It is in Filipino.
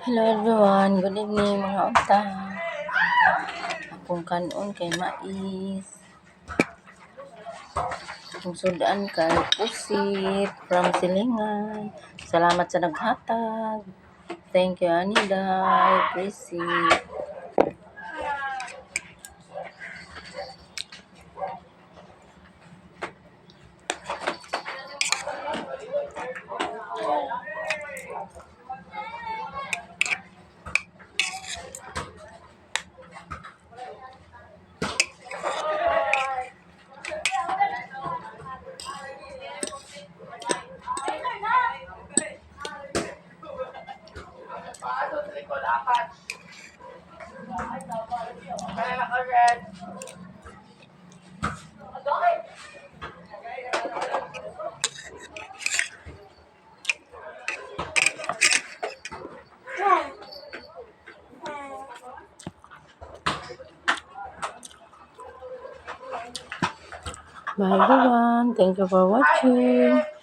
Hello everyone, good evening mga unta. Akong kanon kay mais. Akong sudan kay pusit from Silingan. Salamat sa naghatag. Thank you Aniday, pusit. Bye everyone, thank you for watching.